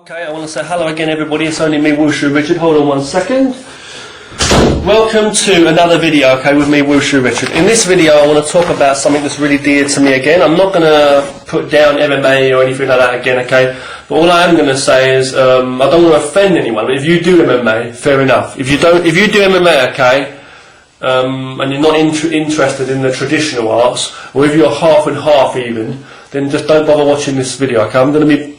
Okay, I want to say hello again everybody, it's only me, Wushu Richard. Hold on 1 second. Welcome to another video, okay, with me, Wushu Richard. In this video I want to talk about something that's really dear to me again. I'm not going to put down MMA or anything like that again, okay? But all I am going to say is, I don't want to offend anyone, but if you do MMA, fair enough. If you do MMA, okay, and you're not interested in the traditional arts, or if you're half and half even, then just don't bother watching this video, okay? I'm going to be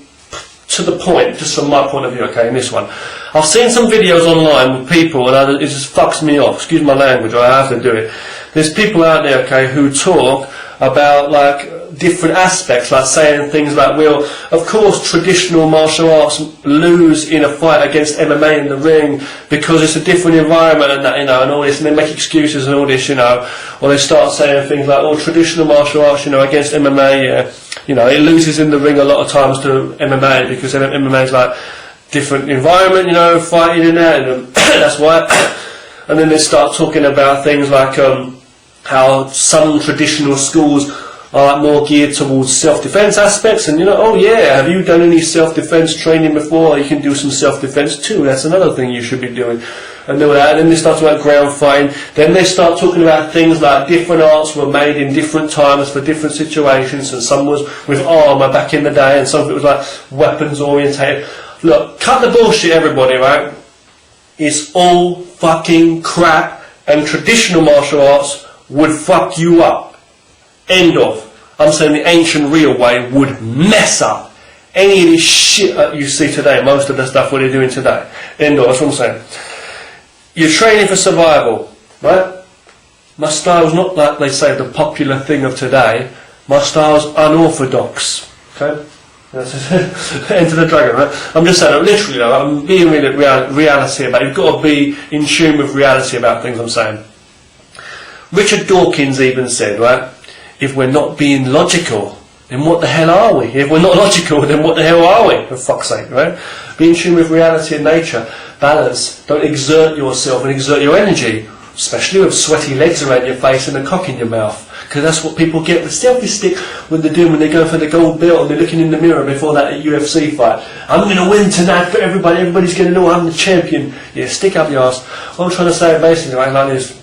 to the point, just from my point of view, okay, in this one. I've seen some videos online with people, and it just fucks me off, excuse my language, I have to do it. There's people out there, okay, who talk about, like, different aspects, like saying things like, well, of course traditional martial arts lose in a fight against MMA in the ring because it's a different environment and that, you know, and all this, and they make excuses and all this, you know, or they start saying things like, oh, traditional martial arts, you know, against MMA, yeah, you know, it loses in the ring a lot of times to MMA because MMA is like different environment, you know, fighting in that, and that's why. And then they start talking about things like how some traditional schools are more geared towards self-defense aspects, and you know, oh yeah, have you done any self-defense training before? You can do some self-defense too. That's another thing you should be doing. And all that. And then they start talking about ground fighting. Then they start talking about things like different arts were made in different times for different situations, and some was with armour back in the day, and some of it was like weapons orientated. Look, cut the bullshit, everybody, right? It's all fucking crap, and traditional martial arts would fuck you up. End of. I'm saying the ancient real way would mess up any of this shit that you see today, most of the stuff what they're doing today. End of. That's what I'm saying. You're training for survival, right? My style's not like they say the popular thing of today. My style's unorthodox. Okay? Enter the dragon, right? I'm just saying, literally, though, I'm being reality about it. You've got to be in tune with reality about things I'm saying. Richard Dawkins even said, right, if we're not being logical, then what the hell are we? If we're not logical, then what the hell are we? For fuck's sake, right? Be in tune with reality and nature. Balance. Don't exert yourself and exert your energy, especially with sweaty legs around your face and a cock in your mouth. Because that's what people get the selfie stick when they're doing when they go for the gold belt and they're looking in the mirror before that UFC fight. I'm going to win tonight for everybody. Everybody's going to know I'm the champion. Yeah, stick up your ass. What I'm trying to say basically, right, like this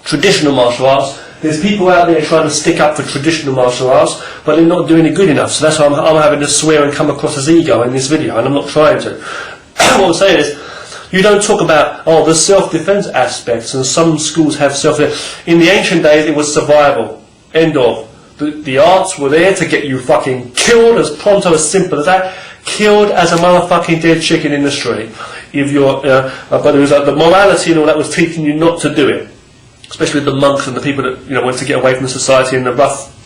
traditional martial arts. There's people out there trying to stick up for traditional martial arts, but they're not doing it good enough. So that's why I'm having to swear and come across as ego in this video, and I'm not trying to. What I'm saying is, you don't talk about, oh, the self-defense aspects, and some schools have self-defense. In the ancient days, it was survival. End of. The arts were there to get you fucking killed as pronto, as simple as that. Killed as a motherfucking dead chicken in the street. If you're, but it was like the morality and all that was teaching you not to do it. Especially the monks and the people that, you know, wanted to get away from society and the rough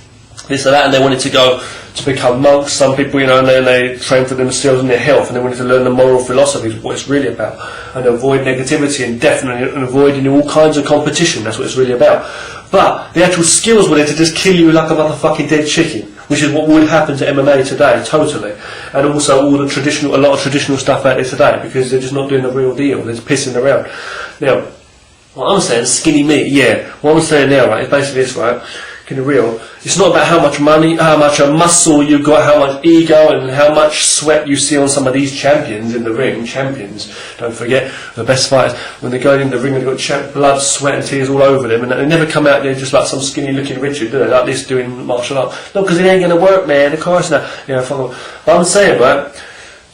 this and that, and they wanted to go to become monks. Some people, you know, and then they trained for themselves and their health, and they wanted to learn the moral philosophy, what it's really about, and avoid negativity and definitely and avoiding all kinds of competition. That's what it's really about. But the actual skills were there to just kill you like a motherfucking dead chicken, which is what would happen to MMA today, totally. And also all the traditional, a lot of traditional stuff out there today, because they're just not doing the real deal. They're just pissing around. Now, what I'm saying, skinny meat, yeah. What I'm saying now, right, is basically this, right, in the real, it's not about how much money, how much muscle you got, how much ego, and how much sweat you see on some of these champions in the ring. Champions, don't forget, the best fighters, when they go in the ring, they've got blood, sweat and tears all over them, and they never come out there just like some skinny looking Richard, do they, like this doing martial art. No, because it ain't going to work, man, of course not. You know, but I'm saying, right,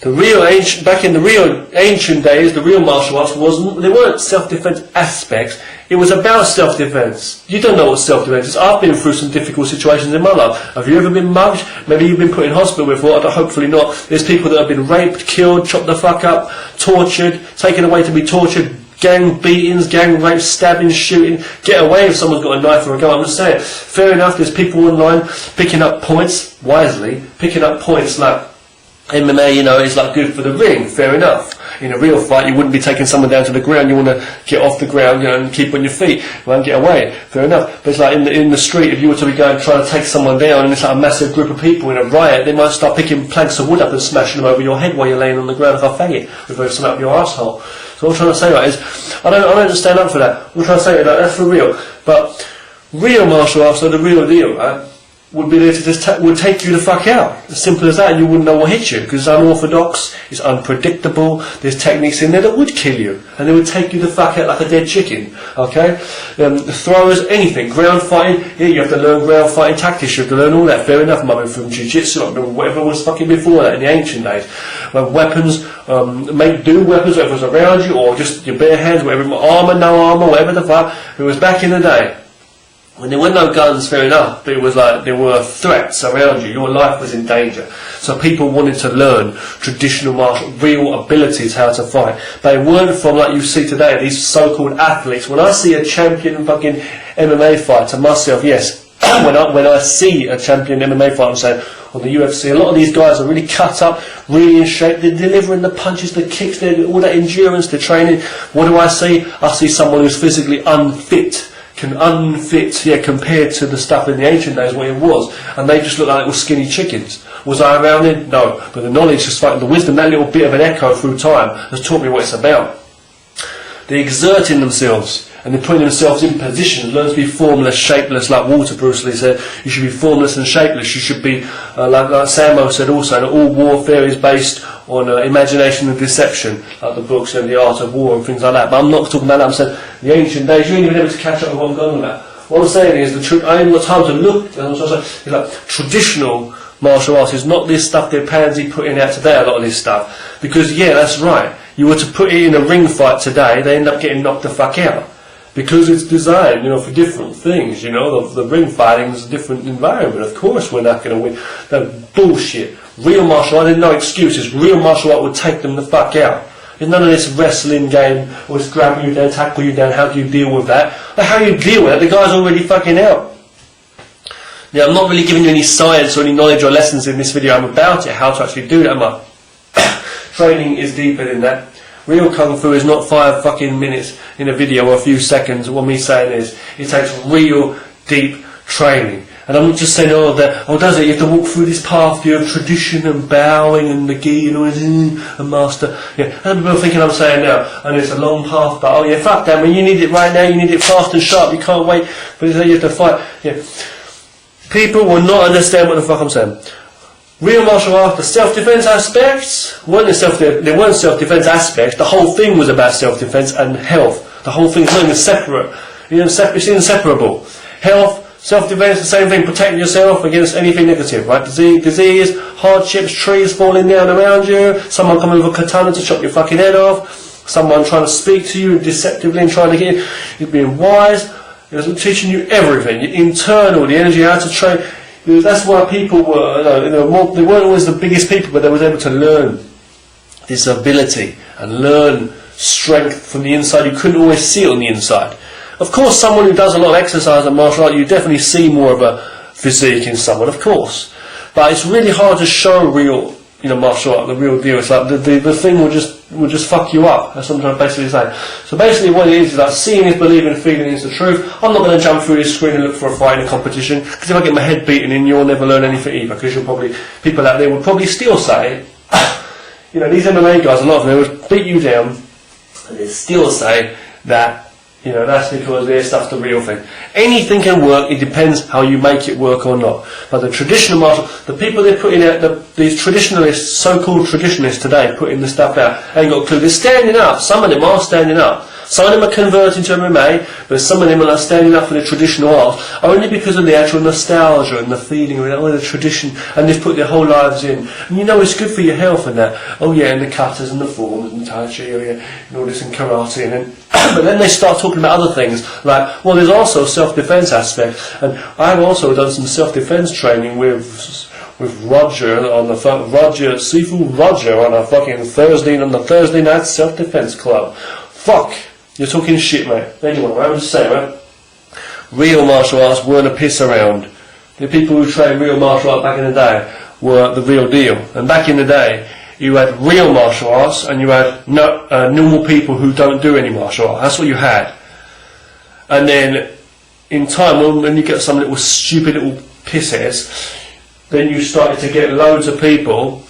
the real ancient, back in the real ancient days, the real martial arts they weren't self-defense aspects. It was about self-defense. You don't know what self-defense is. I've been through some difficult situations in my life. Have you ever been mugged? Maybe you've been put in hospital before. Hopefully not. There's people that have been raped, killed, chopped the fuck up, tortured, taken away to be tortured, gang beatings, gang rapes, stabbing, shooting. Get away if someone's got a knife or a gun. I'm just saying. Fair enough. There's people online picking up points wisely, picking up points like MMA, you know, is like good for the ring, fair enough. In a real fight, you wouldn't be taking someone down to the ground. You want to get off the ground, you know, and keep on your feet, and get away. Fair enough. But it's like in the street, if you were to be going trying to take someone down, and it's like a massive group of people in a riot, they might start picking planks of wood up and smashing them over your head while you're laying on the ground like a faggot, with something up your asshole. So what I'm trying to say, right, is I don't stand up for that. What I'm trying to say is that that's for real. But real martial arts are the real deal, right? would be there to just would take you the fuck out. As simple as that, and you wouldn't know what hit you, because it's unorthodox, it's unpredictable, there's techniques in there that would kill you, and they would take you the fuck out like a dead chicken, okay? Throwers, anything, ground fighting, yeah, you have to learn ground fighting tactics, you have to learn all that, fair enough, maybe from jiu-jitsu, whatever was fucking before that in the ancient days. Weapons, make do weapons, whether it was around you, or just your bare hands, whatever, armour, no armour, whatever the fuck, it was back in the day. When there were no guns, fair enough, but it was like there were threats around you. Your life was in danger. So people wanted to learn traditional real abilities, how to fight. They weren't from, like you see today, these so-called athletes. When I see a champion fucking MMA fighter, myself, yes, when I see a champion MMA fighter, I'm saying, on the UFC, a lot of these guys are really cut up, really in shape, they're delivering the punches, the kicks, they're all that endurance, they're training. What do I see? I see someone who's physically unfit. Compared to the stuff in the ancient days where it was, and they just looked like little skinny chickens. Was I around then? No, but the knowledge, just like the wisdom, that little bit of an echo through time has taught me what it's about. They're exerting themselves, and they're putting themselves in positions. Learn to be formless, shapeless, like water. Bruce Lee said, you should be formless and shapeless. You should be, like Sammo said also, that all warfare is based on imagination and deception, like the books and the art of war and things like that. But I'm not talking about that. I'm saying the ancient days. You ain't even able to catch up with what I'm going about. What I'm saying is I ain't got time to look. It's like traditional martial arts is not this stuff they're pansy putting out today. A lot of this stuff, because yeah, that's right. You were to put it in a ring fight today, they end up getting knocked the fuck out. Because it's designed, for different things, the ring fighting is a different environment. Of course we're not going to win. That bullshit. Real martial art, there's no excuses. Real martial art would take them the fuck out. There's none of this wrestling game, or it's grabbing you down, tackle you down, how do you deal with that? Like, how you deal with it, the guy's already fucking out. Now, I'm not really giving you any science or any knowledge or lessons in this video. I'm about it, how to actually do that. My training is deeper than that. Real Kung Fu is not 5 fucking minutes in a video or a few seconds. What me saying is, it takes real, deep training. And I'm not just saying, does it? You have to walk through this path of tradition and bowing and the gi and all this, and master. Yeah, and people are thinking I'm saying now, and it's a long path, but fuck that, man, you need it right now, you need it fast and sharp, you can't wait, but you have to fight. Yeah. People will not understand what the fuck I'm saying. Real martial art, the self-defense aspects, there weren't self-defense aspects, the whole thing was about self-defense and health. The whole thing's not even separate. It's inseparable. Health, self-defense, the same thing, protecting yourself against anything negative, right? Disease, hardships, trees falling down around you, someone coming with a katana to chop your fucking head off, someone trying to speak to you deceptively and trying to get you being wise. It was teaching you everything, your internal, the energy, how to train. That's why people were, they weren't always the biggest people, but they were able to learn this ability and learn strength from the inside. You couldn't always see it on the inside. Of course, someone who does a lot of exercise and martial art, you definitely see more of a physique in someone, of course. But it's really hard to show real, martial art, the real deal. It's like the thing will just fuck you up. That's what I'm trying to basically say. So basically what it is like seeing is believing, feeling is the truth. I'm not going to jump through this screen and look for a fight in a competition, because if I get my head beaten in, you'll never learn anything either, because people out there would probably still say, these MMA guys, a lot of them would beat you down, and they'd still say that, that's because their stuff's the real thing. Anything can work, it depends how you make it work or not. But the traditional martial, the people they're putting out, these traditionalists, so-called traditionalists today, putting the stuff out, ain't got a clue. They're standing up, some of them are standing up. Some of them are converting to MMA, but some of them are standing up for the traditional art, only because of the actual nostalgia and the feeling of the tradition, and they've put their whole lives in. And it's good for your health and that. Oh yeah, and the katas and the forms and Tai Chi and all this and karate, and then but then they start talking about other things, like, well, there's also a self-defense aspect, and I've also done some self-defense training with Roger on the Sifu Roger on a fucking Thursday night self-defense club. Fuck, you're talking shit, mate. Anyway, I'm just saying, right? Real martial arts weren't a piss around. The people who trained real martial art back in the day were the real deal. And back in the day, you had real martial arts, and you had normal people who don't do any martial art. That's what you had. And then, in time, when you get some little stupid little pissheads, then you started to get loads of people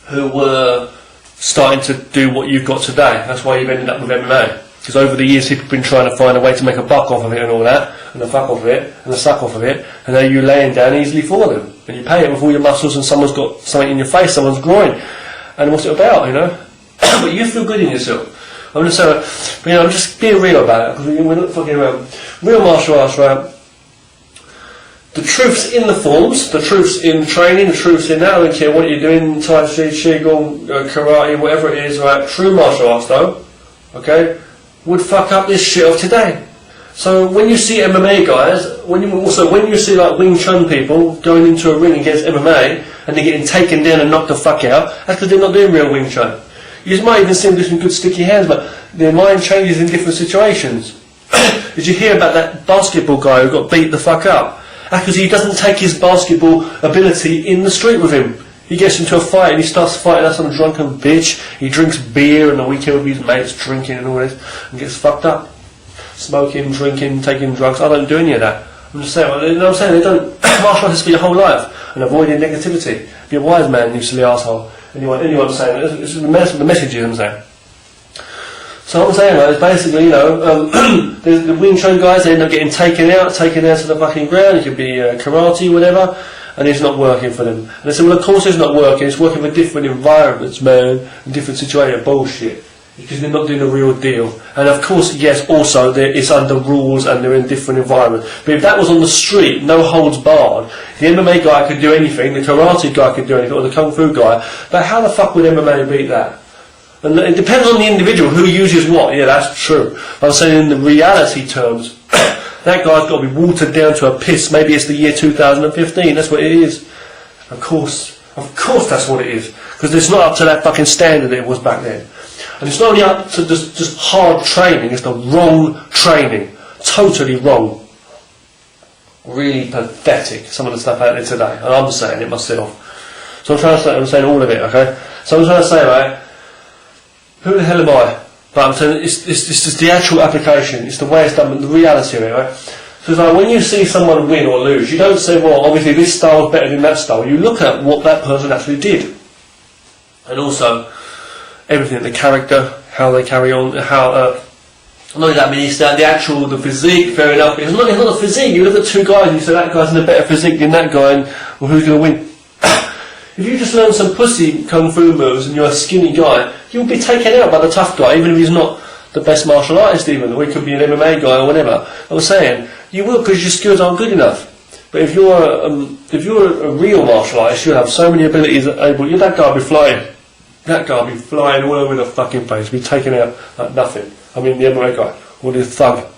who were starting to do what you've got today. That's why you've ended up with MMA. Because over the years, people have been trying to find a way to make a buck off of it and all that. and the fuck off of it, and the suck off of it, and then you're laying down easily for them. And you pay it with all your muscles, and someone's got something in your face, someone's groin. And what's it about, you know? But you feel good in yourself. I'm just saying, you know, I'm just being real about it, because we're not fucking around. Real martial arts, right? The truth's in the forms, the truth's in training, the truth's in that. I don't care what you're doing, Tai Chi, Qigong, karate, whatever it is, right? True martial arts, though, okay, would fuck up this shit of today. So when you see MMA guys, when you see like Wing Chun people going into a ring against MMA and they're getting taken down and knocked the fuck out, that's because they're not doing real Wing Chun. You might even see them do some good sticky hands, but their mind changes in different situations. Did you hear about that basketball guy who got beat the fuck up? That's because he doesn't take his basketball ability in the street with him. He gets into a fight and he starts fighting like some drunken bitch. He drinks beer and the weekend with his mates, drinking and all this, and gets fucked up. Smoking, drinking, taking drugs. I don't do any of that. I'm just saying, you know what I'm saying? They don't. Martial arts for your whole life and avoiding negativity. Be a wise man, you silly asshole. Anyone saying it's the message I'm saying. So I'm saying, like, it's basically, you know, the Wing Chun guys, they end up getting taken out to the fucking ground. It could be karate, whatever, and it's not working for them. And they say, well, of course it's not working. It's working for different environments, man, and different situations. Bullshit. Because they're not doing the real deal. And of course, yes, also, it's under rules and they're in different environments. But if that was on the street, no holds barred, the MMA guy could do anything, the karate guy could do anything, or the kung fu guy, but how the fuck would MMA beat that? And it depends on the individual who uses what. Yeah, that's true. But I'm saying in the reality terms, that guy's got to be watered down to a piss. Maybe it's the year 2015, that's what it is. Of course that's what it is. Because it's not up to that fucking standard it was back then. And it's not only up to just hard training, it's the wrong training. Totally wrong. Really pathetic, some of the stuff out there today. And I'm saying it myself. So I'm saying all of it, okay? So I'm trying to say, right, who the hell am I? But I'm saying it's just the actual application, it's the way it's done, the reality of it, right? So it's like when you see someone win or lose, you don't say, well, obviously this style is better than that style. You look at what that person actually did. And also, everything, the character, how they carry on, how, not only that, I mean, it's the physique, fair enough. It's not the physique. You look at two guys and you say that guy's in a better physique than that guy, and well, who's going to win? If you just learn some pussy kung fu moves and you're a skinny guy, you'll be taken out by the tough guy, even if he's not the best martial artist even, or he could be an MMA guy or whatever. I was saying, you will because your skills aren't good enough. But if you're a real martial artist, you'll have so many abilities that that guy will be flying. That guy will be flying all over the fucking place, be taken out like nothing. I mean the MMA guy, or the thug.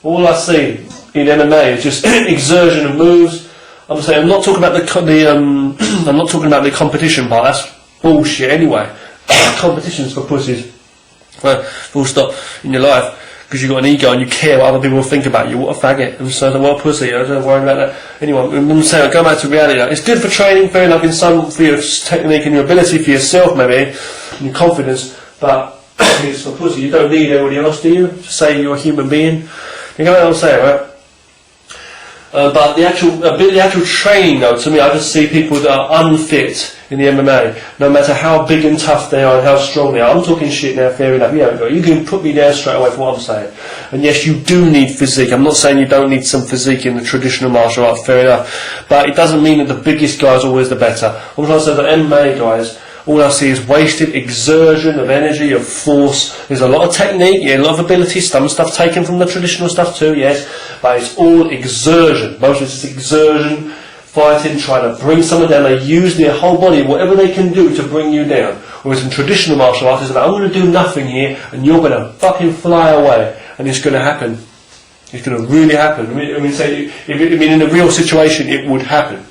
All I see in MMA is just exertion of moves. I'm saying I'm not talking about I'm not talking about the competition part. That's bullshit anyway. Competition's for pussies. Well, full stop in your life, because you've got an ego and you care what other people will think about you. What a faggot! And so what a pussy. I don't worry about that. Anyway, I'm saying go back to reality. It's good for training, fair enough, in some for your technique and your ability for yourself, maybe, and your confidence. But it's for pussy. You don't need everybody else, do you? To say you're a human being. You know what I'm saying, right? But the actual training, though, to me, I just see people that are unfit in the MMA, no matter how big and tough they are and how strong they are. I'm talking shit now, fair enough. You can put me down straight away for what I'm saying. And yes, you do need physique. I'm not saying you don't need some physique in the traditional martial arts, fair enough. But it doesn't mean that the biggest guy is always the better. I'm trying to say that MMA guys, all I see is wasted exertion of energy, of force. There's a lot of technique, a lot of ability, some stuff taken from the traditional stuff too, yes, but it's all exertion. Most of it's exertion, fighting, trying to bring someone down. They use their whole body, whatever they can do to bring you down. Whereas in traditional martial arts, it's about, I'm going to do nothing here, and you're going to fucking fly away, and it's going to happen. It's going to really happen. In a real situation, it would happen.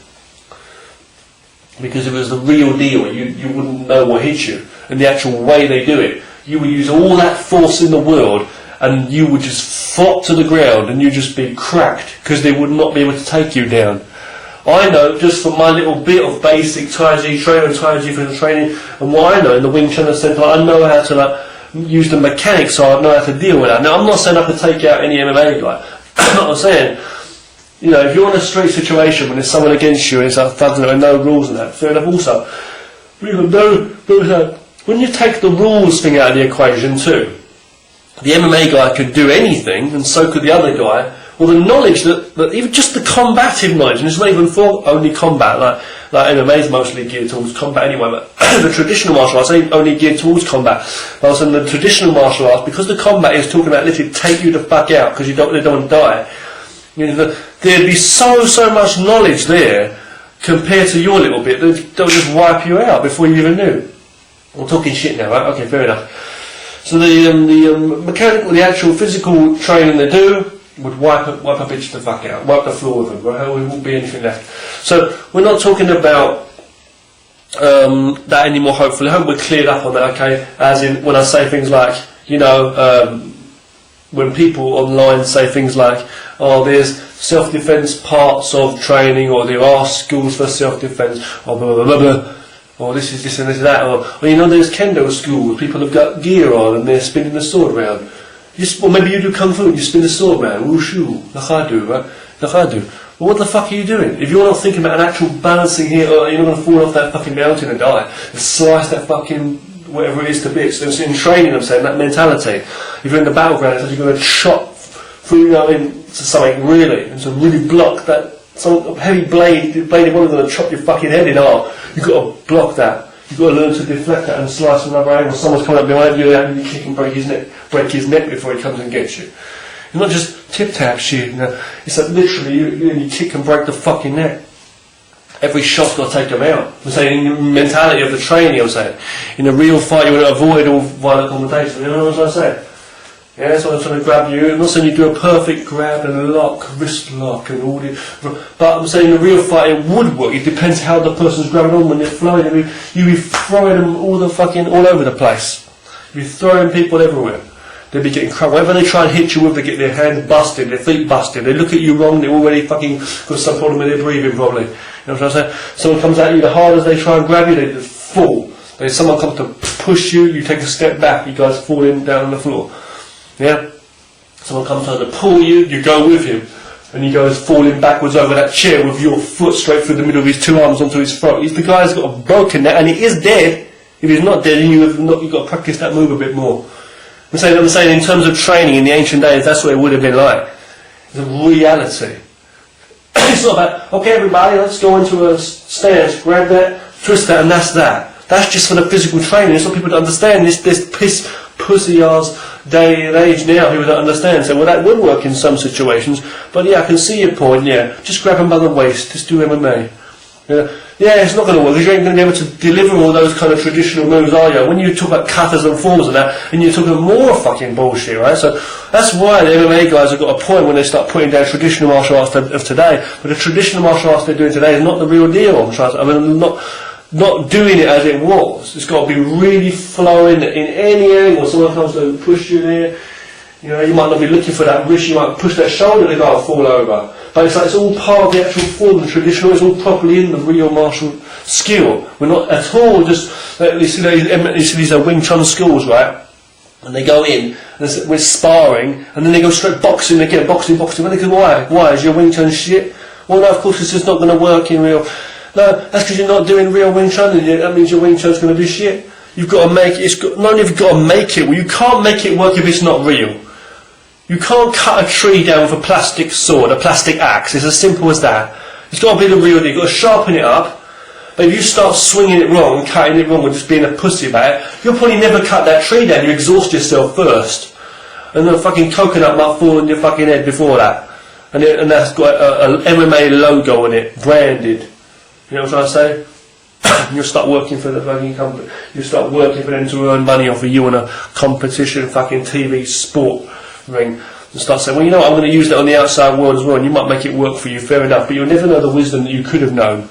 Because if it was the real deal, you wouldn't know what hit you. And the actual way they do it, you would use all that force in the world, and you would just flop to the ground, and you'd just be cracked, because they would not be able to take you down. I know, just from my little bit of basic Tai Chi training, Tai Chi physical training, and what I know in the Wing Chun Centre, I know how to use the mechanics, so I know how to deal with that. Now, I'm not saying I can take out any MMA guy. I'm saying, you know, if you're in a street situation when there's someone against you and it's like thugs and no rules and that, fair enough also. When you take the rules thing out of the equation too, the MMA guy could do anything, and so could the other guy. Well, the knowledge that even just the combative knowledge, and it's not even for only combat, like MMA is mostly geared towards combat anyway, but the traditional martial arts ain't only geared towards combat. But also in the traditional martial arts, because the combat is talking about literally take you the fuck out because they don't want to die, you know, there'd be so much knowledge there compared to your little bit that they'll just wipe you out before you even knew. I'm talking shit now, right? Okay, fair enough. So the mechanical, the actual physical training they do would wipe a bitch the fuck out, wipe the floor with them, right? There won't be anything left. So we're not talking about that anymore, hopefully. I hope we're cleared up on that, okay? As in, when I say things like, you know, when people online say things like, oh, there's self-defense parts of training, or there are schools for self-defense, or blah, blah, blah, blah. Or this is this and this is that, or you know, there's kendo schools, people have got gear on and they're spinning the sword around. Or maybe you do kung fu and you spin the sword around, wushu, like I do, right? Like I do. Well, what the fuck are you doing? If you're not thinking about an actual balancing here, or you're not going to fall off that fucking mountain and die, and slice that fucking whatever it is to bits. It's in training, I'm saying, that mentality. If you're in the battleground, it's like you're going to chop through, you know, into something really, and to really block that. Some heavy bladed one is going to chop your fucking head in half. You've got to block that. You've got to learn to deflect that and slice another angle. Someone's coming up behind you and you kick and break his neck before he comes and gets you. You're not just tip-tap shit, you know. It's like literally you kick and break the fucking neck. Every shot's got to take them out. I'm saying in the mentality of the training, I'm saying. In a real fight you want to avoid all violent confrontation. You know what I'm saying? Yeah, so I'm trying to grab you. I'm not saying you do a perfect grab and lock, wrist lock and all this. But I'm saying in a real fight it would work. It depends how the person's grabbing on when they're flowing. You'd be throwing them all over the place. You'd be throwing people everywhere. They'd be getting crushed. Whatever they try and hit you with, they get their hands busted, their feet busted. They look at you wrong, they're already fucking got some problem with their breathing probably. You know what I'm saying? Someone comes at you, the harder they try and grab you, they just fall. If someone comes to push you, you take a step back, you guys fall in down on the floor. Yeah? Someone comes trying to pull you, you go with him. And he goes falling backwards over that chair with your foot straight through the middle of his two arms onto his throat. If the guy's got a broken neck, and he is dead, if he's not dead, you've got to practice that move a bit more. I'm saying in terms of training in the ancient days, that's what it would have been like. The reality. It's not about, okay everybody, let's go into a stance, grab that, twist that, and that's that. That's just for the physical training. It's not people to understand this pussy-ass day and age now who don't understand. So, well, that would work in some situations, but yeah, I can see your point, yeah. Just grab them by the waist, just do MMA. Yeah, it's not going to work because you ain't going to be able to deliver all those kind of traditional moves, are you? When you talk about katas and forms and that, and you're talking more fucking bullshit, right? So that's why the MMA guys have got a point when they start putting down traditional martial arts of today. But the traditional martial arts they're doing today is not the real deal. I'm not doing it as it was. It's got to be really flowing in any angle. Someone comes to push you there. You know, you might not be looking for that wrist, you might push that shoulder, they go fall over. But it's like it's all part of the actual form, the traditional, it's all properly in the real martial skill. We're not at all just, you see these Wing Chun schools, right? And they go in, and we're sparring, and then they go straight boxing again, boxing. When they go, why? Why? Is your Wing Chun shit? Well, no, of course it's just not going to work in real. No, that's because you're not doing real Wing Chun, and that means your Wing Chun's going to be shit. You've got to make it, not only have you got to make it, well, you can't make it work if it's not real. You can't cut a tree down with a plastic sword, a plastic axe. It's as simple as that. It's got to be the real deal. You've got to sharpen it up. But if you start swinging it wrong, cutting it wrong, and just being a pussy about it, you'll probably never cut that tree down. You exhaust yourself first. And the fucking coconut might fall on your fucking head before that. And that's got a MMA logo on it, branded. You know what I'm trying to say? You'll start working for the fucking company. You'll start working for them to earn money off of you on a competition, fucking TV sport ring, and start saying, well, you know what, I'm going to use that on the outside world as well, and you might make it work for you, fair enough, but you'll never know the wisdom that you could have known.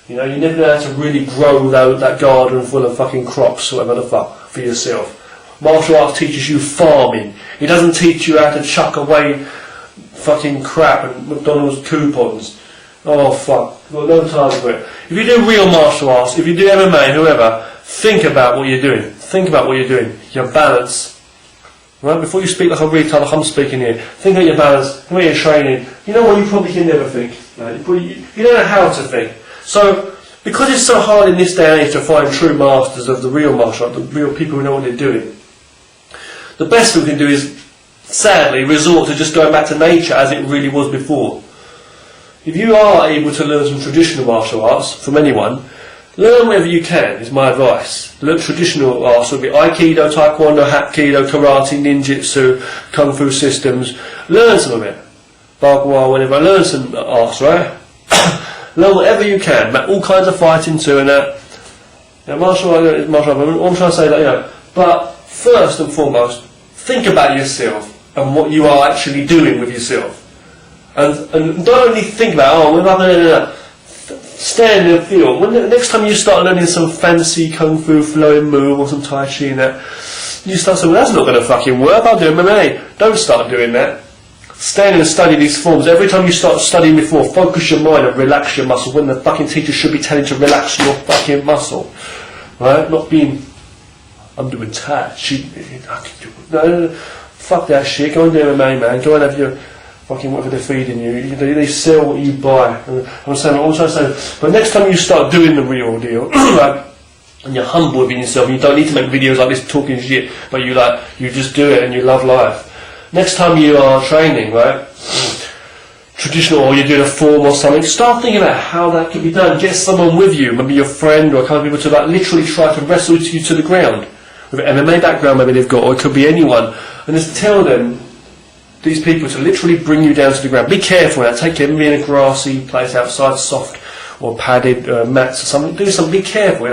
You know, you never know how to really grow that garden full of fucking crops, or whatever the fuck, for yourself. Martial arts teaches you farming. It doesn't teach you how to chuck away fucking crap and McDonald's coupons. Oh fuck, I've got no time for it. If you do real martial arts, if you do MMA, whoever, think about what you're doing. Think about what you're doing. Your balance. Right? Before you speak like a retard, like I'm speaking here, think about your balance, think about your training. You know what, you probably can never think. Right? You don't know how to think. So, because it's so hard in this day and age to find true masters of the real martial art, the real people who know what they're doing, the best we can do is, sadly, resort to just going back to nature as it really was before. If you are able to learn some traditional martial arts from anyone, learn wherever you can, is my advice. Learn traditional arts, so it'll be Aikido, Taekwondo, Hapkido, Karate, Ninjutsu, Kung Fu systems. Learn some of it. Bagua, whenever. Learn some arts, right? Learn whatever you can, all kinds of fighting too, and that. Martial art is martial art. I'm trying to say that, but first and foremost, think about yourself and what you are actually doing with yourself. And don't only think about, stand and feel. When the next time you start learning some fancy kung fu flowing move or some tai chi and that, you start saying, well, that's not going to fucking work, I'll do MMA. Don't start doing that. Stand and study these forms. Every time you start studying before, focus your mind and relax your muscle when the fucking teacher should be telling you to relax your fucking muscle. Right? Not being, I'm doing tai chi. No, fuck that shit. Go and do MMA, man. Go and have your fucking whatever they're feeding you. They sell what you buy. I'm trying to say, but next time you start doing the real deal, right, and you're humble within yourself, and you don't need to make videos like this talking shit, but you just do it and you love life. Next time you are training, right, traditional, or you're doing a form or something, start thinking about how that can be done. Get someone with you, maybe your friend or a couple of people, to literally try to wrestle you to the ground. With an MMA background maybe they've got, or it could be anyone, and just tell them, these people, to literally bring you down to the ground. Be careful now, take care, maybe in a grassy place outside, soft or padded mats or something, do something, be careful,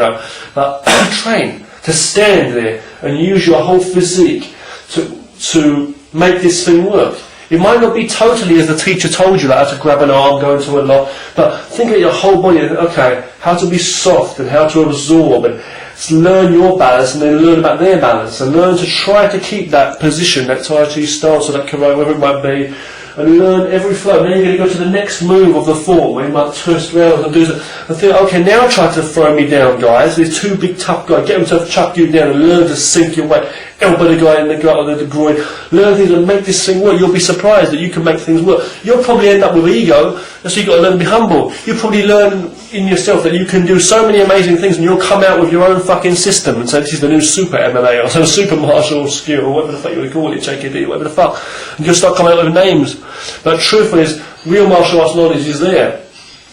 but train to stand there and use your whole physique to make this thing work. It might not be totally as the teacher told you, like how to grab an arm, go into a lock, but think of your whole body, okay, how to be soft and how to absorb, and learn your balance and then learn about their balance, and learn to try to keep that position, that Tai Chi stance or that Karate, whatever it might be, and learn every flow. Then you're going to go to the next move of the form, where you might twist around and do that. And think, okay, now try to throw me down, guys. These two big tough guys. Get them to chuck you down and learn to sink your weight. Elbow the guy in the gut or the groin. Learn things and make this thing work. You'll be surprised that you can make things work. You'll probably end up with ego, and so you've got to learn to be humble. You'll probably learn in yourself that you can do so many amazing things, and you'll come out with your own fucking system and say this is the new super MMA or some super martial skill or whatever the fuck you want to call it, JKD, whatever the fuck. And you'll start coming out with names. But the truth is, real martial arts knowledge is there.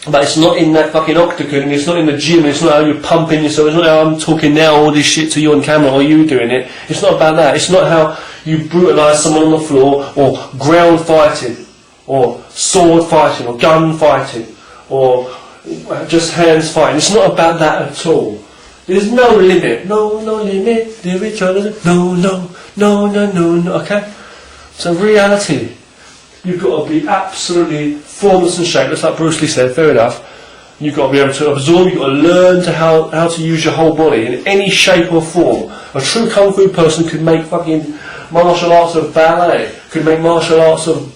But it's not in that fucking octagon, it's not in the gym, it's not how you're pumping yourself, it's not how I'm talking now all this shit to you on camera or you doing it. It's not about that. It's not how you brutalise someone on the floor, or ground fighting, or sword fighting, or gun fighting, or just hands fighting. It's not about that at all. There's no limit. No limit. There is no, okay? So reality. You've got to be absolutely formless and shapeless, like Bruce Lee said, fair enough. You've got to be able to absorb, you've got to learn how to use your whole body in any shape or form. A true Kung Fu person could make fucking martial arts of ballet, could make martial arts of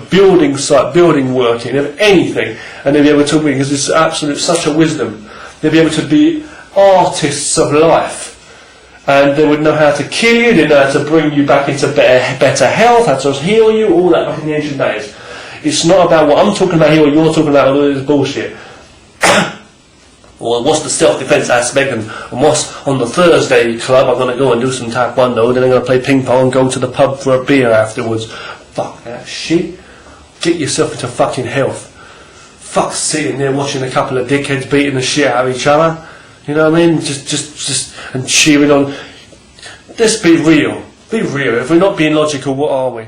building working, of anything, and they'll be able to win, because it's absolute such a wisdom. They'll be able to be artists of life. And they would know how to kill you, they know how to bring you back into better health, how to heal you, all that back in the ancient days. It's not about what I'm talking about here or you're talking about, all this bullshit. Or what's the self-defense aspect, and what's on the Thursday club, I'm going to go and do some taekwondo, then I'm going to play ping pong and go to the pub for a beer afterwards. Fuck that shit. Get yourself into fucking health. Fuck sitting there watching a couple of dickheads beating the shit out of each other. You know what I mean? Just and cheering on. Let's be real. Be real. If we're not being logical, what are we?